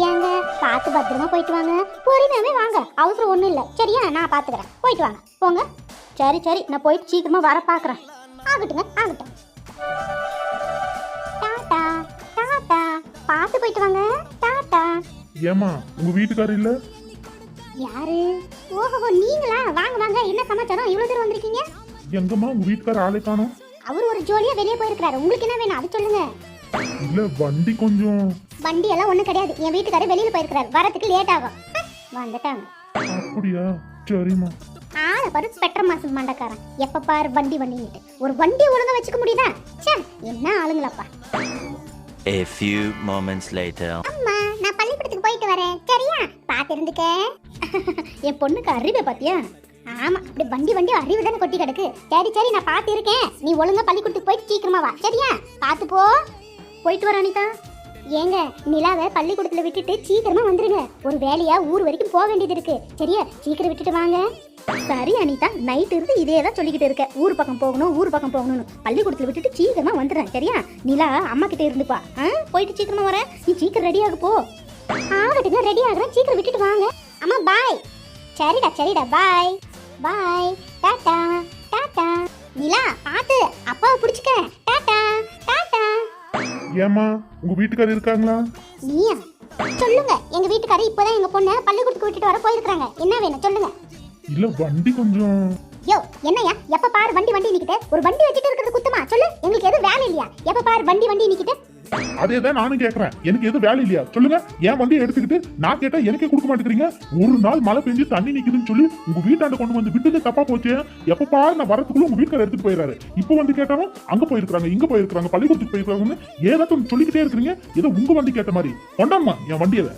ஏங்க பார்த்து பத்திரமா போயிட்டு வாங்க. பொறுமையாவே வாங்க, அவசரம் ஒண்ணும் இல்ல. சரியா, நான் பாத்துக்கிறேன். போயிட்டு வாங்க, போங்க. சரி சரி, நான் போயிட்டு சீக்கிரமா வர பாக்குறேன். ஆகட்டுங்க, ஆகட்டும். டாடா டாடா, பார்த்து போயிட்டு வாங்க. டாடா. ஏமா உங்க வீட்டுக்காரர் இல்ல? யாரு? ஓஹோ, நீங்களா? வாங்க வாங்க. என்ன சமாச்சாரம், இவ்வளவு தூரம் வந்திருக்கீங்க? எங்கம்மா உங்க வீட்டுக்காரர் ஆளை காணோம்? அவர் ஒரு ஜோலியா வெளியே போயிருக்காரு. உங்களுக்கு என்ன வேணும் அது சொல்லுங்க. இல்ல வண்டி கொஞ்சம். வண்டி எல்லாம் ஒண்ணும் கிடையாது. என் வீட்டுக்காரர் வெளியில போயிருக்காரு, வரதுக்கு லேட் ஆகும். வந்துட்டாங்க. அப்படியா? சரிம்மா. ஆள பாரு, பெட்டர் மாசம் மண்டக்காரன். எப்ப பாரு வண்டி வண்டிட்டு ஒரு வண்டி ஒழுங்கா வச்சுக்க முடியுதா? ச்சே, என்ன ஆளுங்களப்பா. A few moments later. அம்மா, நான் பள்ளிக்கூடத்துக்கு போயிட்டு வரேன். சரியா, பாத்து இருந்துக்க. என் பொண்ணுக்கு அறிவை பாத்தியா? ஆமா, அப்படி வண்டி வண்டி அறிவு தானே கொட்டி கிடக்கு. சரி சரி, நான் பாத்து இருக்கேன். நீ ஒழுங்கா பள்ளிக்கூடத்துக்கு போயிட்டு சீக்கிரமா வா. சரியா, பாத்து போ. போயிட்டு வர அனிதா. ஏங்க, நிலாவை பள்ளிக்கூடத்துல விட்டுட்டு சீக்கிரமா வந்துருங்க. ஒரு வேலையா ஊர் வரைக்கும் போக வேண்டியது இருக்கு. சரியா, சீக்கிரம் விட்டுட்டு வாங்க. சரி அனிதா, நைட் இருந்து இதே தான் சொல்லிக்கிட்டு இருக்க. ஊர் பக்கம் போகணும், ஊர் பக்கம் போகணும்னு. பள்ளிக்கூடத்துல விட்டுட்டு சீக்கிரமா வந்துடுறேன். சரியா, நிலா அம்மா கிட்ட இருந்துப்பா. போயிட்டு சீக்கிரமா வர. நீ சீக்கிரம் ரெடி ஆக போ. ஆகட்டுங்க, ரெடி ஆகுறேன். சீக்கிரம் விட்டுட்டு வாங்க. அம்மா பாய். சரிடா சரிடா, பாய் பாய். டாடா டாடா. நிலா பாத்து அப்பாவை பிடிச்சுக்க. டாடா டாடா. ஏமா உங்க வீட்டுக்காரர் இருக்காங்களா? நீயா? சொல்லுங்க. எங்க வீட்டுக்காரர் இப்பதான் எங்க பொண்ணை பள்ளிக்கூடத்துக்கு விட்டுட்டு வர போயிருக்காங்க. என்ன வேணும் சொல்லுங்க. இல்ல வண்டி கொஞ்சம். யோ, என்னையா எப்ப பாரு வண்டி வண்டி நிக்கிட்டு? ஒரு வண்டி வச்சிட்டு இருக்கிறது குத்தமா? சொல்லு. எங்களுக்கு எதுவும் வேலை இல்லையா? எப்ப பாரு வண்டி வண்டி நிக்கிட்டு? அதேதான் நானும் கேக்குறேன். எனக்கு எதுவும் வேலை இல்லையா? சொல்லுங்க. என் வண்டியை எடுத்துக்கிட்டு நான் கேட்டா எனக்கே கொடுக்க மாட்டேங்கிறீங்க. ஒரு நாள் மழை பெஞ்சு தண்ணி நிக்குதுன்னு சொல்லி உங்க வீட்டாண்ட கொண்டு வந்து விட்டது தப்பா போச்சு. எப்ப பாரு நான் வரதுக்குள்ள உங்க வீட்டுக்காரர் எடுத்துட்டு போயிடுறாரு. இப்போ வந்து கேட்டாலும் அங்க போயிருக்காங்க, இங்க போயிருக்காங்க, பள்ளிக்கூடத்துக்கு போயிருக்காங்கன்னு ஏதாச்சும் சொல்லிக்கிட்டே இருக்கிறீங்க. ஏதோ உங்க வண்டி கேட்ட மாதிரி. கொண்டாமா என் வண்டியை.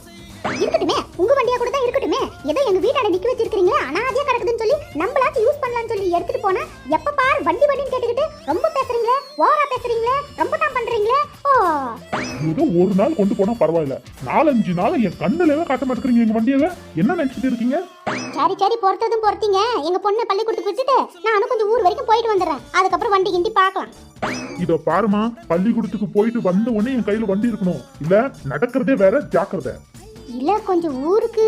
இருக்கட்டுமே, உங்க வண்டியா கூட தான் இருக்கட்டுமே. ஏதோ எங்க வீட்டாண்ட நிக்க வச்சிருக்கீங்களே, அனாதையா கிடக்குதுன்னு சொல்லி நம்மளாச்சும் யூஸ் பண்ணலாம்னு சொல்லி எடுத்துட்டு போனா எப்ப பாரு வண்டி வண்டின்னு கேட்டுக்கிட்டு ரொம்ப பேசுறீங்களே, ஓவரா பேசுறீங்களே, ரொம்ப தான் பண்றீங்களே. ஓ, ஏதோ ஒரு நாள் கொண்டு போனா பரவாயில்ல, 4-5 நாள் என் கண்ணுலவே காட்ட மாட்டேங்கிறீங்க எங்க வண்டியவே. என்ன நினைச்சிட்டு இருக்கீங்க? சரி சரி, பொறுத்ததும் பொறுத்தீங்க. எங்க பொண்ணை பள்ளிக்கூடத்துக்கு விட்டுட்டு நானும் கொஞ்சம் ஊர் வரைக்கும் போயிட்டு வந்துடுறேன். அதுக்கப்புறம் வண்டி கிண்டி பார்க்கலாம். இதோ பாருமா, பள்ளிக்கூடத்துக்கு போயிட்டு வந்த உடனே என் கையில வண்டி இருக்கணும். இல்ல நடக்கிறதே வேற, ஜாக்கிரதை. இல்ல கொஞ்சம் ஊருக்கு.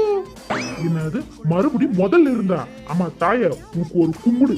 என்னது மறுபடியும் முதல்ல இருந்தா? ஆமா தாய, உனக்கு ஒரு கும்பிடு.